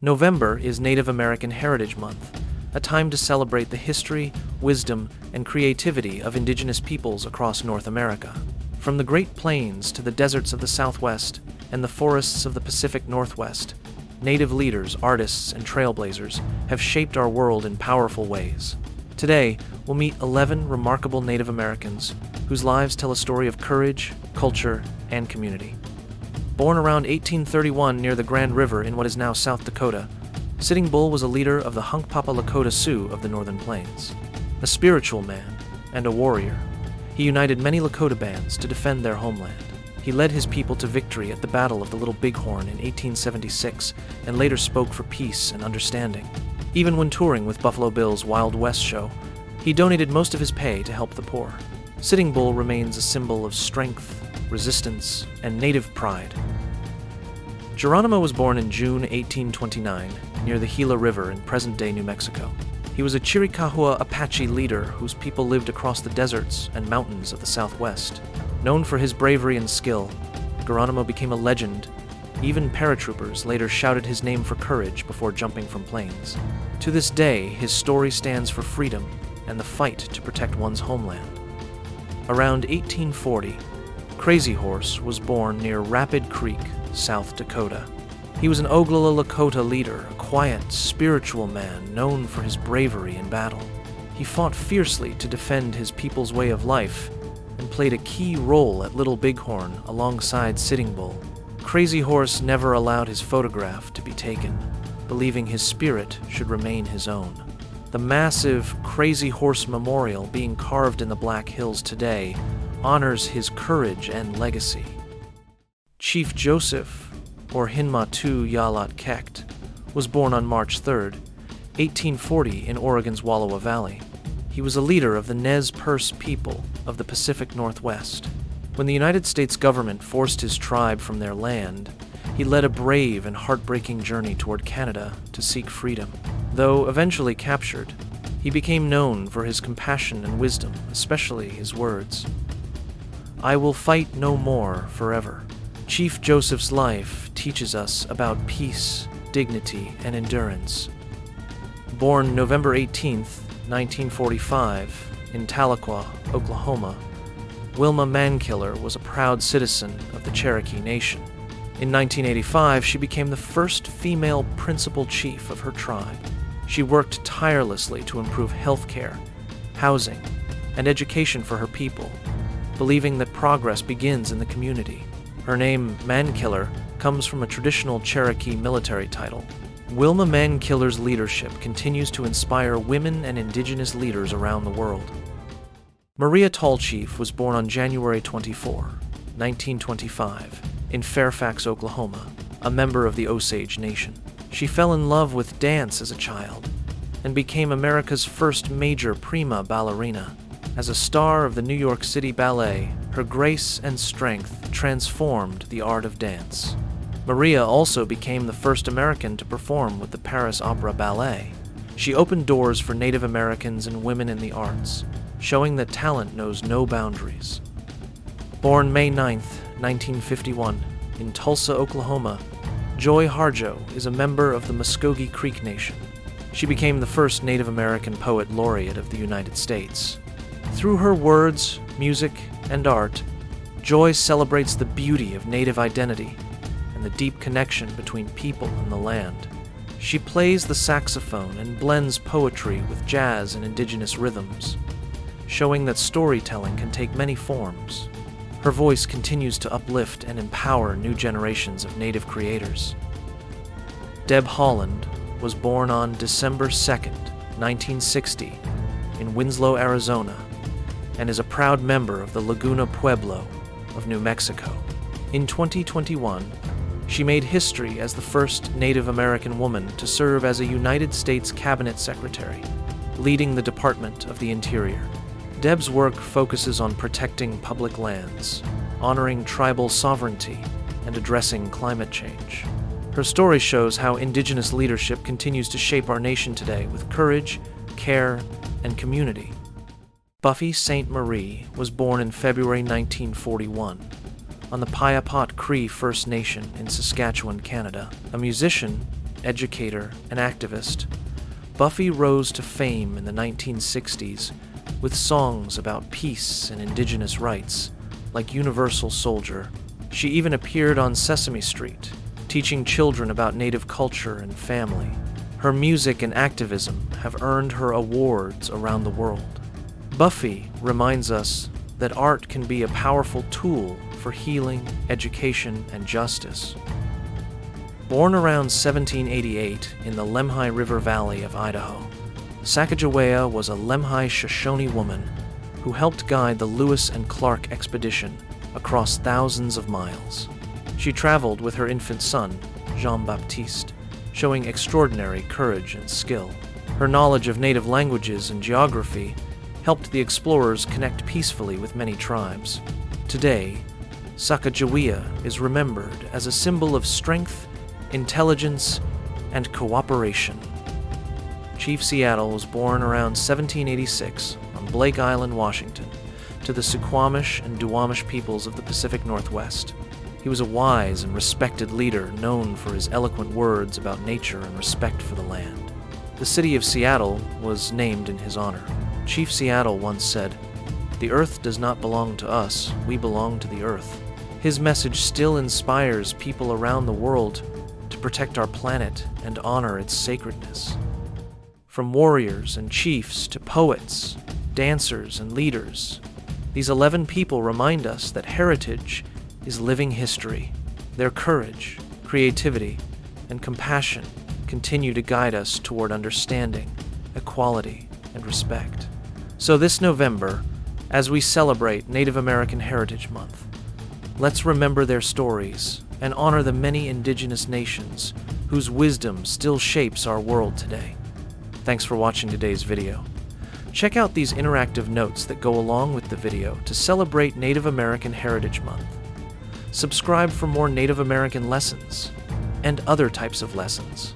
November is Native American Heritage Month, a time to celebrate the history, wisdom, and creativity of indigenous peoples across North America. From the Great Plains to the deserts of the Southwest and the forests of the Pacific Northwest, Native leaders, artists, and trailblazers have shaped our world in powerful ways. Today, we'll meet 11 remarkable Native Americans whose lives tell a story of courage, culture, and community. Born around 1831 near the Grand River in what is now South Dakota, Sitting Bull was a leader of the Hunkpapa Lakota Sioux of the Northern Plains. A spiritual man and a warrior, he united many Lakota bands to defend their homeland. He led his people to victory at the Battle of the Little Bighorn in 1876 and later spoke for peace and understanding. Even when touring with Buffalo Bill's Wild West show, he donated most of his pay to help the poor. Sitting Bull remains a symbol of strength, resistance, and Native pride. Geronimo was born in June 1829 near the Gila River in present-day New Mexico. He was a Chiricahua Apache leader whose people lived across the deserts and mountains of the Southwest. Known for his bravery and skill, Geronimo became a legend. Even paratroopers later shouted his name for courage before jumping from planes. To this day, his story stands for freedom and the fight to protect one's homeland. Around 1840, Crazy Horse was born near Rapid Creek, South Dakota. He was an Oglala Lakota leader, a quiet, spiritual man known for his bravery in battle. He fought fiercely to defend his people's way of life and played a key role at Little Bighorn alongside Sitting Bull. Crazy Horse never allowed his photograph to be taken, believing his spirit should remain his own. The massive Crazy Horse Memorial being carved in the Black Hills today honors his courage and legacy. Chief Joseph, or Hinmatu Yalat Kekt, was born on March 3, 1840 in Oregon's Wallowa Valley. He was a leader of the Nez Perce people of the Pacific Northwest. When the United States government forced his tribe from their land, he led a brave and heartbreaking journey toward Canada to seek freedom. Though eventually captured, he became known for his compassion and wisdom, especially his words. "I will fight no more forever." Chief Joseph's life teaches us about peace, dignity, and endurance. Born November 18, 1945, in Tahlequah, Oklahoma, Wilma Mankiller was a proud citizen of the Cherokee Nation. In 1985, she became the first female principal chief of her tribe. She worked tirelessly to improve health care, housing, and education for her people, believing that progress begins in the community. Her name, Mankiller, comes from a traditional Cherokee military title. Wilma Mankiller's leadership continues to inspire women and indigenous leaders around the world. Maria Tallchief was born on January 24, 1925, in Fairfax, Oklahoma, a member of the Osage Nation. She fell in love with dance as a child and became America's first major prima ballerina. As a star of the New York City Ballet, her grace and strength transformed the art of dance. Maria also became the first American to perform with the Paris Opera Ballet. She opened doors for Native Americans and women in the arts, showing that talent knows no boundaries. Born May 9, 1951, in Tulsa, Oklahoma, Joy Harjo is a member of the Muskogee Creek Nation. She became the first Native American poet laureate of the United States. Through her words, music, and art, Joy celebrates the beauty of Native identity and the deep connection between people and the land. She plays the saxophone and blends poetry with jazz and indigenous rhythms, showing that storytelling can take many forms. Her voice continues to uplift and empower new generations of Native creators. Deb Haaland was born on December 2, 1960, in Winslow, Arizona, and is a proud member of the Laguna Pueblo of New Mexico. In 2021, she made history as the first Native American woman to serve as a United States Cabinet Secretary, leading the Department of the Interior. Deb's work focuses on protecting public lands, honoring tribal sovereignty, and addressing climate change. Her story shows how Indigenous leadership continues to shape our nation today with courage, care, and community. Buffy Sainte-Marie was born in February 1941 on the Piapot Cree First Nation in Saskatchewan, Canada. A musician educator, and activist, Buffy rose to fame in the 1960s with songs about peace and indigenous rights, like Universal Soldier. She even appeared on Sesame Street, teaching children about native culture and family. Her music and activism have earned her awards around the world. Buffy reminds us that art can be a powerful tool for healing, education, and justice. Born around 1788 in the Lemhi River Valley of Idaho, Sacagawea was a Lemhi Shoshone woman who helped guide the Lewis and Clark expedition across thousands of miles. She traveled with her infant son, Jean-Baptiste, showing extraordinary courage and skill. Her knowledge of native languages and geography helped the explorers connect peacefully with many tribes. Today, Sacagawea is remembered as a symbol of strength, intelligence, and cooperation. Chief Seattle was born around 1786 on Blake Island, Washington, to the Suquamish and Duwamish peoples of the Pacific Northwest. He was a wise and respected leader known for his eloquent words about nature and respect for the land. The city of Seattle was named in his honor. Chief Seattle once said, "The earth does not belong to us, we belong to the earth." His message still inspires people around the world to protect our planet and honor its sacredness. From warriors and chiefs to poets, dancers, and leaders, these 11 people remind us that heritage is living history. Their courage, creativity, and compassion continue to guide us toward understanding, equality, and respect. So this November, as we celebrate Native American Heritage Month, let's remember their stories and honor the many indigenous nations whose wisdom still shapes our world today. Thanks for watching today's video. Check out these interactive notes that go along with the video to celebrate Native American Heritage Month. Subscribe for more Native American lessons and other types of lessons.